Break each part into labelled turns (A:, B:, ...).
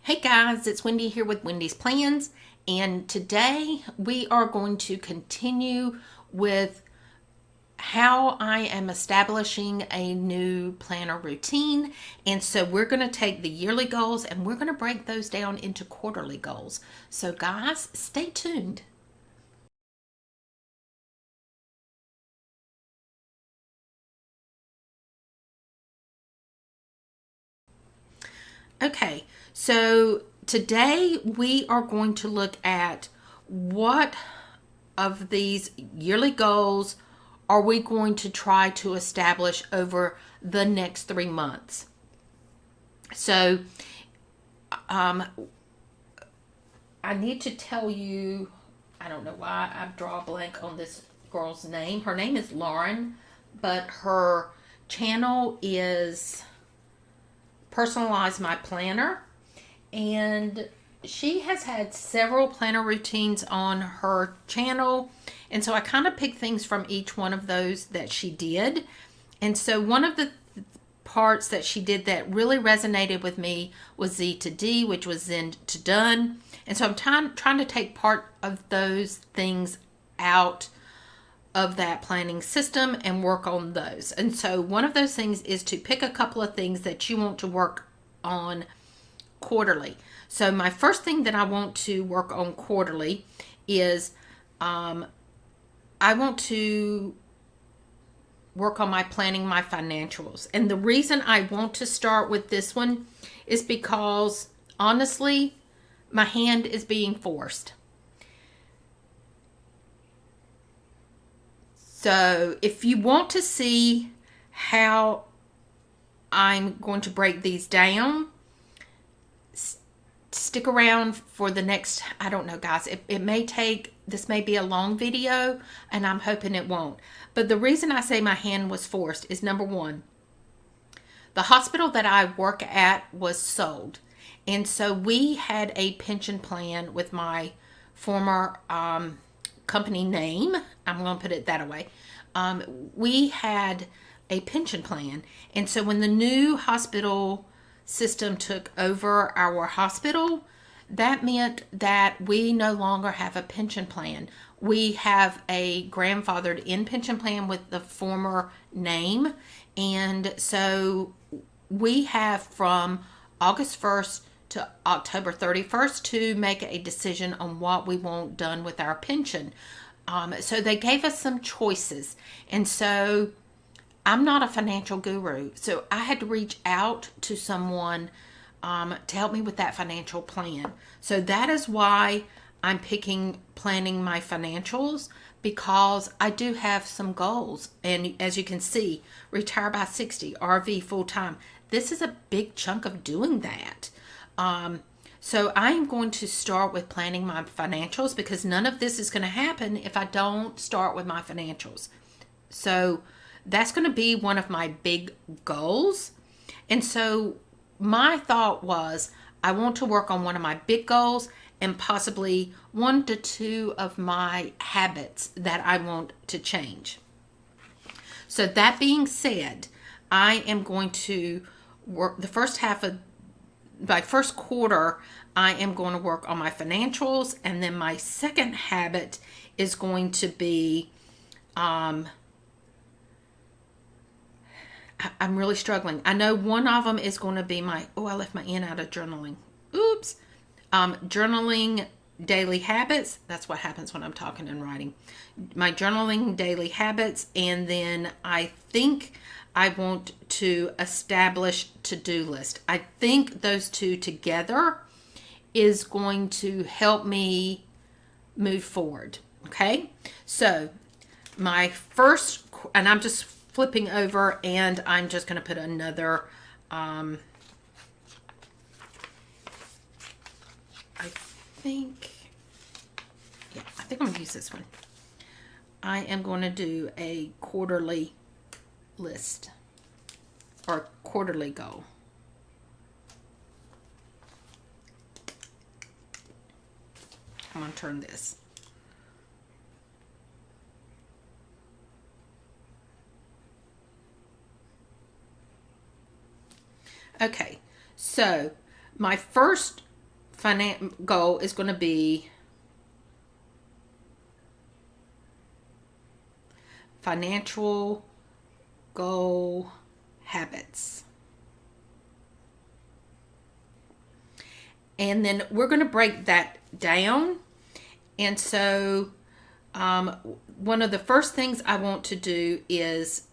A: Hey guys, it's Wendy here with Wendy's Plans, and today we are going to continue with how I am establishing a new planner routine. And so we're going to take the yearly goals and we're going to break those down into quarterly goals. So guys, stay tuned. Okay, so today we are going to look at what of these yearly goals are we going to try to establish over the next 3 months. So, I need to tell you, I don't know why I draw a blank on this girl's name. Her name is Lauren, but her channel is Personalize My Planner, and she has had several planner routines on her channel, and so I kind of picked things from each one of those that she did. And so one of the parts that she did that really resonated with me was Z to D, which was Zen to Done. And so I'm trying to take part of those things out of that planning system and work on those. And so one of those things is to pick a couple of things that you want to work on quarterly. So my first thing that I want to work on quarterly is I want to work on planning my financials. And the reason I want to start with this one is because honestly, my hand is being forced. So if you want to see how I'm going to break these down, stick around for the next, I don't know guys, it may take, this may be a long video and I'm hoping it won't. But the reason I say my hand was forced is number one, the hospital that I work at was sold. And so we had a pension plan with my former company name. I'm going to put it that way. We had a pension plan. And so when the new hospital system took over our hospital, that meant that we no longer have a pension plan. We have a grandfathered in pension plan with the former name. And so we have from August 1st to October 31st to make a decision on what we want done with our pension. So they gave us some choices. And so I'm not a financial guru. So I had to reach out to someone to help me with that financial plan. So that is why I'm picking planning my financials, because I do have some goals. And as you can see, retire by 60, RV full time. This is a big chunk of doing that. So I am going to start with planning my financials, because none of this is going to happen if I don't start with my financials. So that's going to be one of my big goals. And so my thought was I want to work on one of my big goals and possibly 1 to 2 of my habits that I want to change. So that being said, I am going to work the first half of by first quarter, I am going to work on my financials, and then my second habit is going to be, I'm really struggling. I know one of them is going to be I left my N out of journaling. Oops. Journaling daily habits. That's what happens when I'm talking and writing. My journaling daily habits, and then I think I want to establish to-do list. I think those two together is going to help me move forward. Okay, so my first, and I'm just flipping over, and I'm just going to put another, I think I'm going to use this one. I am going to do a quarterly list or quarterly goal. I'm going to turn this. Okay, so my first goal is going to be financial goal habits. And then we're going to break that down. And so one of the first things I want to do is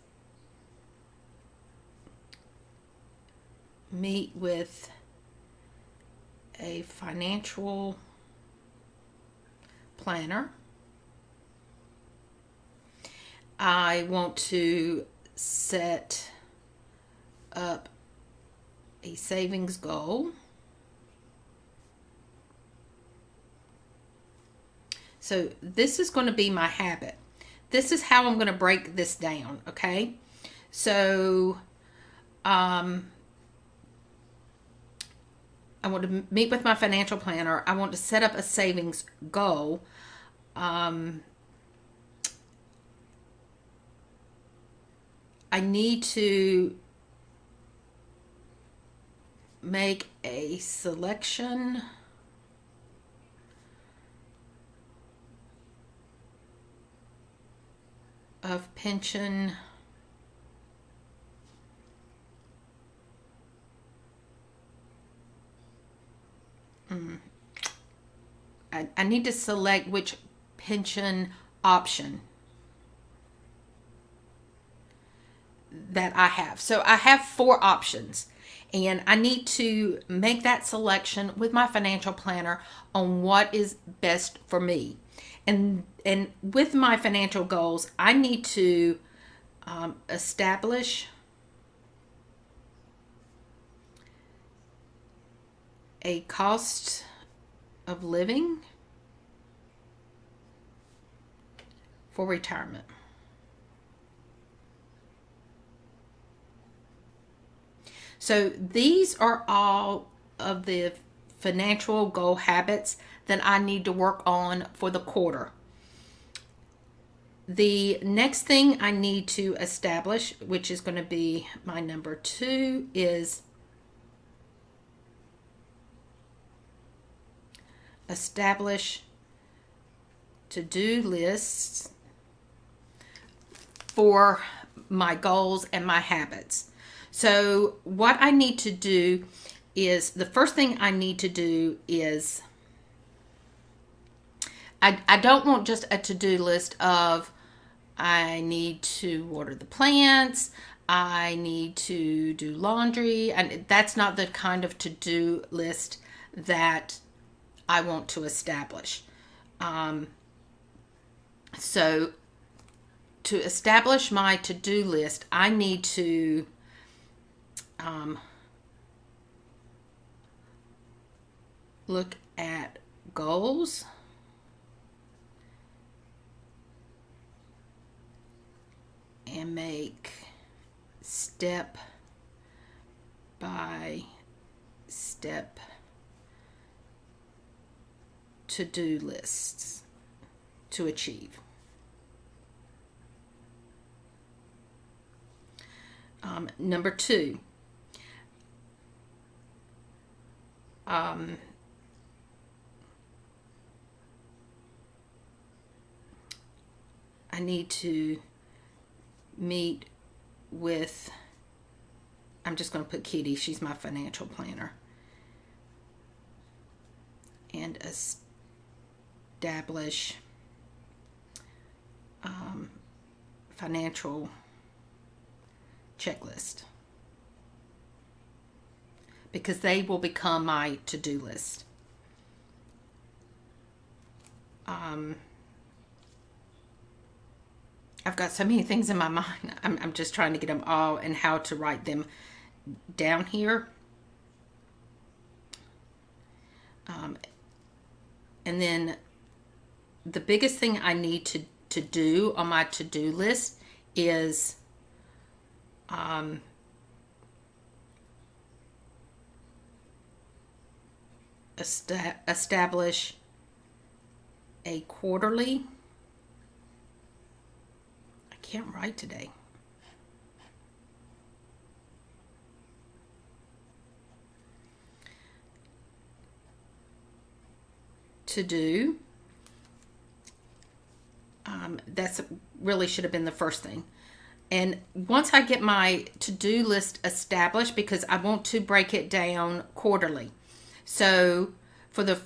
A: meet with a financial planner. I want to set up a savings goal. So this is going to be my habit. This is how I'm going to break this down, okay? So I want to meet with my financial planner. I want to set up a savings goal. I need to make a selection of pension I need to select which pension option that I have. So I have 4 options, and I need to make that selection with my financial planner on what is best for me. And with my financial goals, I need to establish a cost of living for retirement. So these are all of the financial goal habits that I need to work on for the quarter. The next thing I need to establish, which is going to be my number 2, is establish to-do lists for my goals and my habits. So what I need to do is, the first thing I need to do is, I don't want just a to-do list of, I need to water the plants, I need to do laundry, and that's not the kind of to-do list that I want to establish. So to establish my to-do list, I need to look at goals, and make step by step to-do lists to achieve. Number 2, I need to meet with, I'm just going to put Kitty, she's my financial planner, and establish financial checklist, because they will become my to-do list. I've got so many things in my mind. I'm just trying to get them all and how to write them down here. And then the biggest thing I need to do on my to-do list is establish a quarterly. I can't write today. to do. That's really should have been the first thing. And once I get my to-do list established, because I want to break it down quarterly. So for the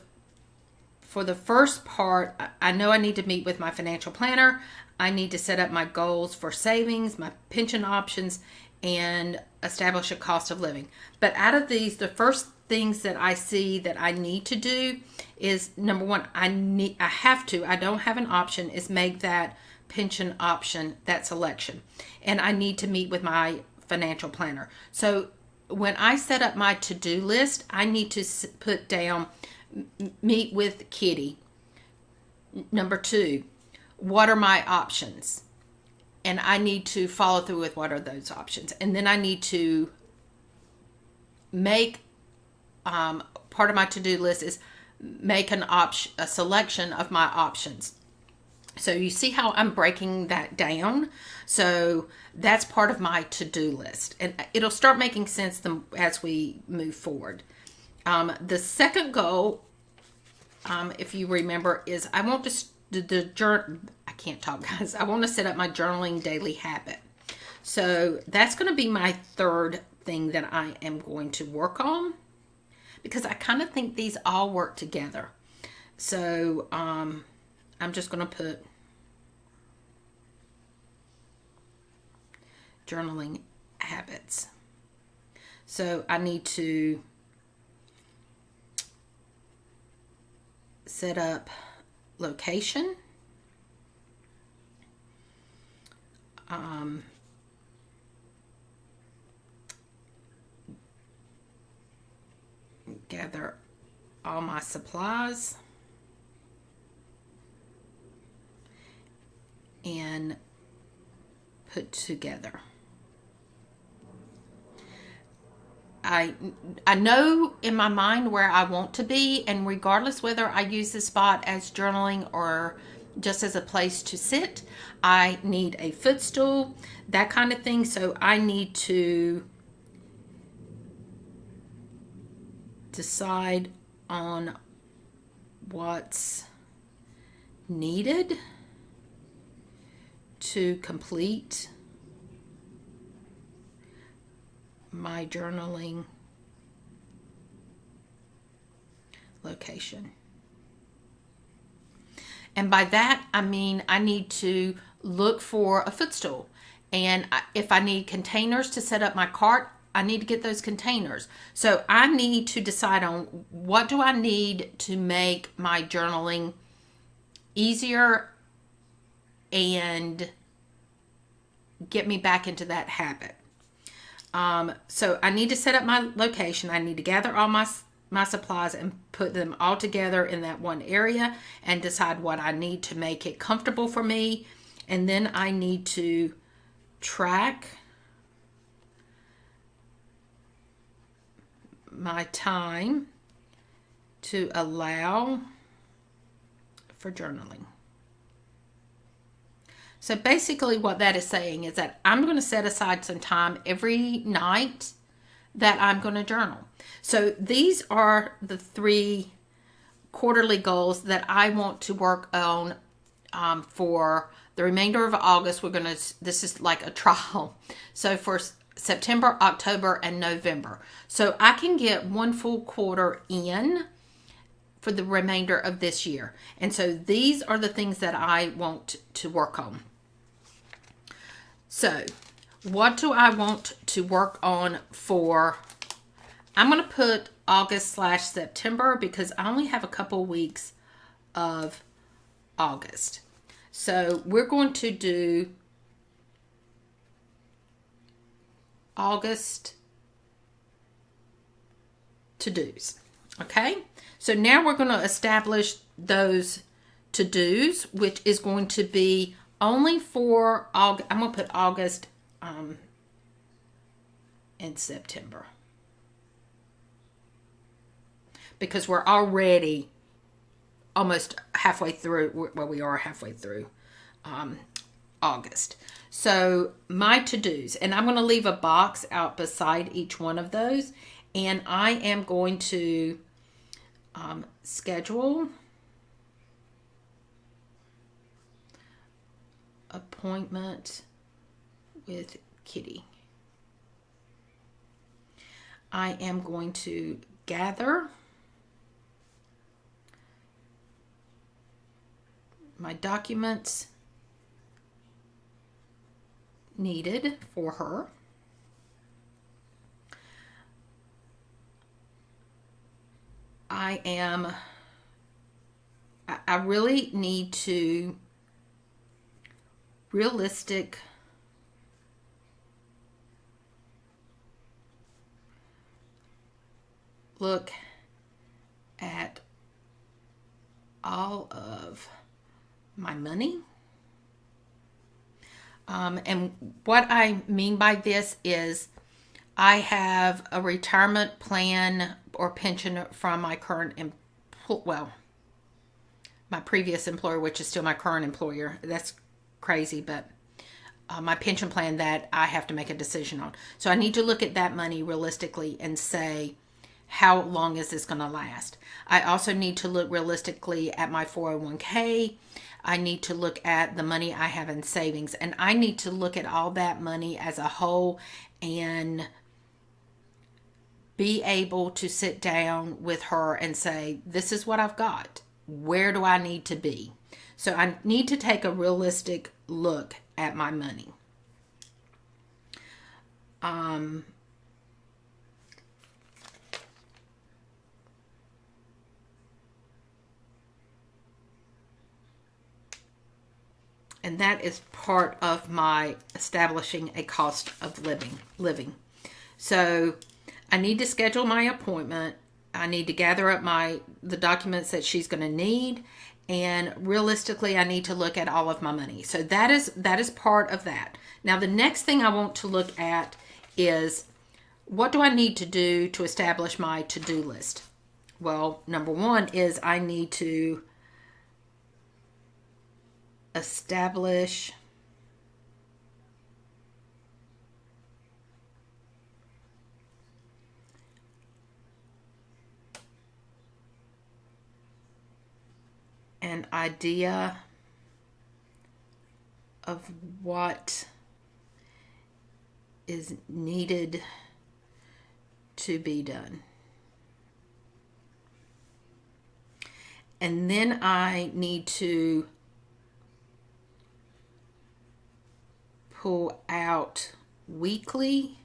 A: first part, I know I need to meet with my financial planner. I need to set up my goals for savings, my pension options, and establish a cost of living. But out of these, the first things that I see that I need to do is, number one, I don't have an option, is make that pension option that selection. And I need to meet with my financial planner. So when I set up my to-do list, I need to put down meet with Kitty. Number two, what are my options? And I need to follow through with what are those options. And then I need to make part of my to-do list is make a selection of my options. So you see how I'm breaking that down? So that's part of my to-do list. And it'll start making sense as we move forward. The second goal, if you remember, is I want I can't talk, guys. I want to set up my journaling daily habit. So that's going to be my third thing that I am going to work on, because I kind of think these all work together. So I'm just going to put journaling habits. So I need to set up location, gather all my supplies, and put together. I know in my mind where I want to be, and regardless whether I use this spot as journaling or just as a place to sit, I need a footstool, that kind of thing. So I need to decide on what's needed to complete my journaling location. And by that, I mean I need to look for a footstool. And if I need containers to set up my cart, I need to get those containers. So I need to decide on what do I need to make my journaling easier and get me back into that habit. So I need to set up my location. I need to gather all my supplies and put them all together in that one area and decide what I need to make it comfortable for me. And then I need to track my time to allow for journaling. So basically what that is saying is that I'm going to set aside some time every night that I'm going to journal. So these are the 3 quarterly goals that I want to work on for the remainder of August. This is like a trial. So for September, October, and November. So I can get 1 full quarter in for the remainder of this year. And so these are the things that I want to work on. So what do I want to work on for? I'm going to put August/September because I only have a couple weeks of August. So we're going to do August to-dos. Okay? So now we're going to establish those to-dos, which is going to be only for August. I'm going to put August and September, because we're already almost halfway through. Well, we are halfway through August. So my to-dos, and I'm going to leave a box out beside each one of those, and I am going to schedule appointment with Kitty. I am going to gather my documents needed for her. I really need to realistic look at all of my money. And what I mean by this is I have a retirement plan or pension from my my previous employer, which is still my current employer. That's crazy, but my pension plan that I have to make a decision on. So I need to look at that money realistically and say, how long is this going to last? I also need to look realistically at my 401k. I need to look at the money I have in savings, and I need to look at all that money as a whole and be able to sit down with her and say, this is what I've got. Where do I need to be? So I need to take a realistic look at my money. And that is part of my establishing a cost of living. So I need to schedule my appointment. I need to gather up the documents that she's going to need, and realistically I need to look at all of my money. So that is part of that. Now the next thing I want to look at is, what do I need to do to establish my to-do list? Well, number one is I need to establish an idea of what is needed to be done. And then I need to pull out weekly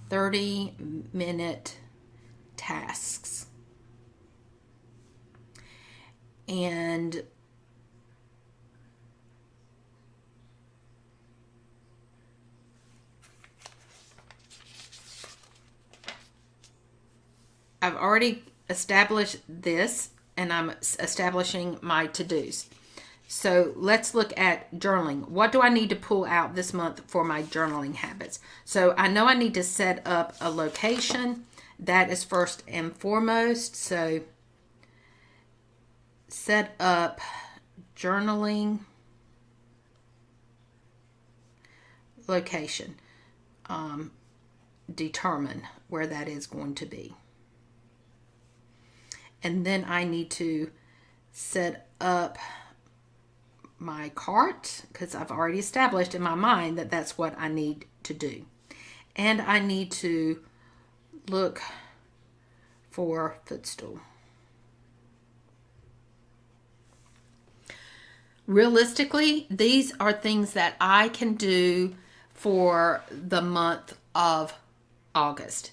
A: 30-minute tasks. And I've already established this, and I'm establishing my to-dos. So let's look at journaling. What do I need to pull out this month for my journaling habits? So I know I need to set up a location. That is first and foremost. So set up journaling location. Determine where that is going to be. And then I need to set up my cart, because I've already established in my mind that that's what I need to do. And I need to look for footstool. Realistically, these are things that I can do for the month of August.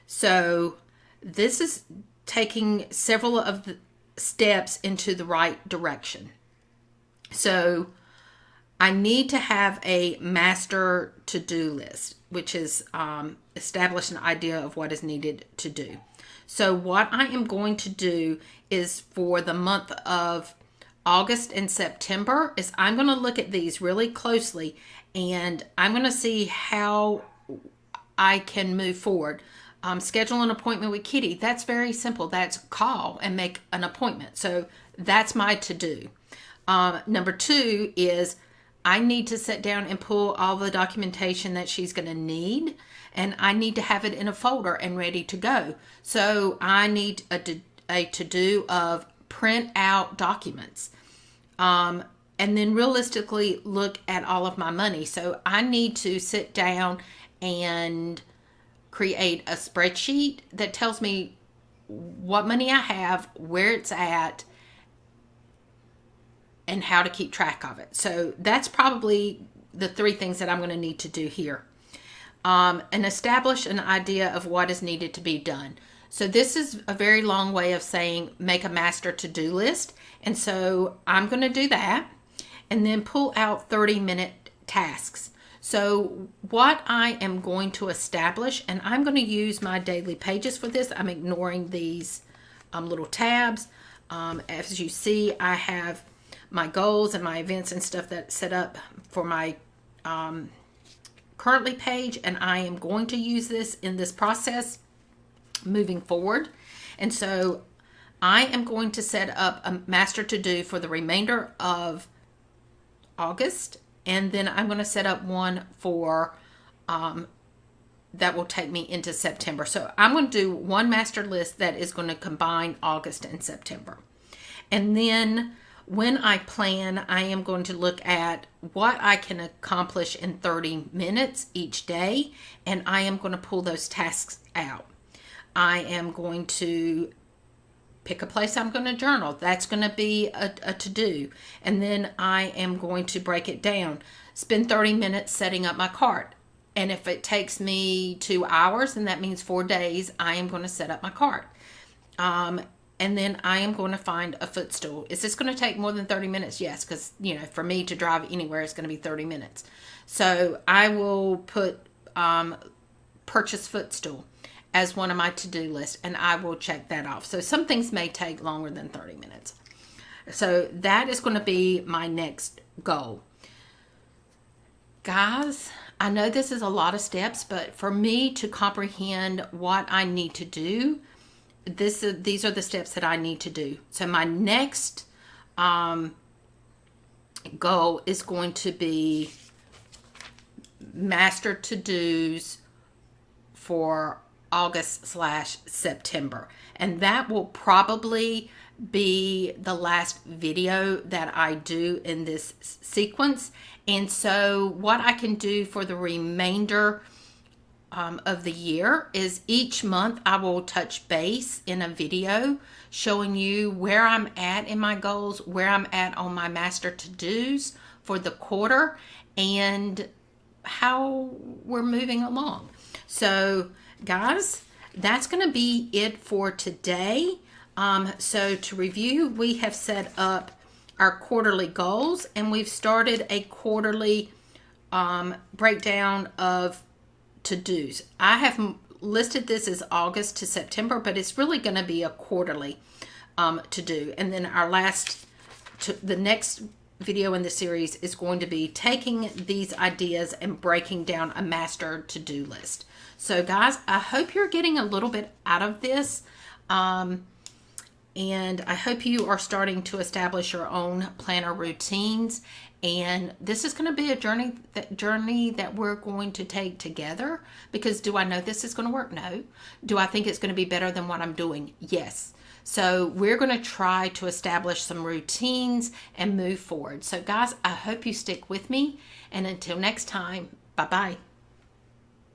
A: So this is taking several of the steps into the right direction. So I need to have a master to-do list, which is establish an idea of what is needed to do. So what I am going to do is, for the month of August and September, is I'm going to look at these really closely, and I'm going to see how I can move forward. Schedule an appointment with Kitty. That's very simple. That's call and make an appointment. So that's my to-do. Number two is I need to sit down and pull all the documentation that she's going to need, and I need to have it in a folder and ready to go. So I need a to-do of print out documents. And then realistically look at all of my money. So I need to sit down and create a spreadsheet that tells me what money I have, where it's at, and how to keep track of it. So that's probably the 3 things that I'm going to need to do here. And establish an idea of what is needed to be done. So this is a very long way of saying make a master to-do list. And so I'm going to do that and then pull out 30-minute tasks. So what I am going to establish, and I'm going to use my daily pages for this. I'm ignoring these little tabs. As you see, I have my goals and my events and stuff that's set up for my currently page, and I am going to use this in this process moving forward. And so I am going to set up a master to do for the remainder of August, and then I'm going to set up one for that will take me into September. So I'm going to do one master list that is going to combine August and September. And then when I plan, I am going to look at what I can accomplish in 30 minutes each day, and I am going to pull those tasks out. I am going to pick a place I'm going to journal. That's going to be a to-do. And then I am going to break it down. Spend 30 minutes setting up my cart. And if it takes me 2 hours, then that means 4 days, I am going to set up my cart. And then I am going to find a footstool. Is this going to take more than 30 minutes? Yes, because, for me to drive anywhere, it's going to be 30 minutes. So I will put purchase footstool as one of my to-do lists, and I will check that off. So some things may take longer than 30 minutes. So that is going to be my next goal. Guys, I know this is a lot of steps, but for me to comprehend what I need to do, these are the steps that I need to do. So my next goal is going to be master to-dos for August/September. And that will probably be the last video that I do in this sequence. And so what I can do for the remainder of the year is each month I will touch base in a video showing you where I'm at in my goals, where I'm at on my master to-dos for the quarter, and how we're moving along. So guys, that's going to be it for today. So to review, we have set up our quarterly goals, and we've started a quarterly breakdown of to-dos. I have listed this as August to September, but it's really going to be a quarterly to-do. And then the next video in the series is going to be taking these ideas and breaking down a master to-do list. So guys, I hope you're getting a little bit out of this. And I hope you are starting to establish your own planner routines. And this is going to be a journey that we're going to take together. Because do I know this is going to work? No. Do I think it's going to be better than what I'm doing? Yes. So we're going to try to establish some routines and move forward. So guys, I hope you stick with me. And until next time, bye-bye.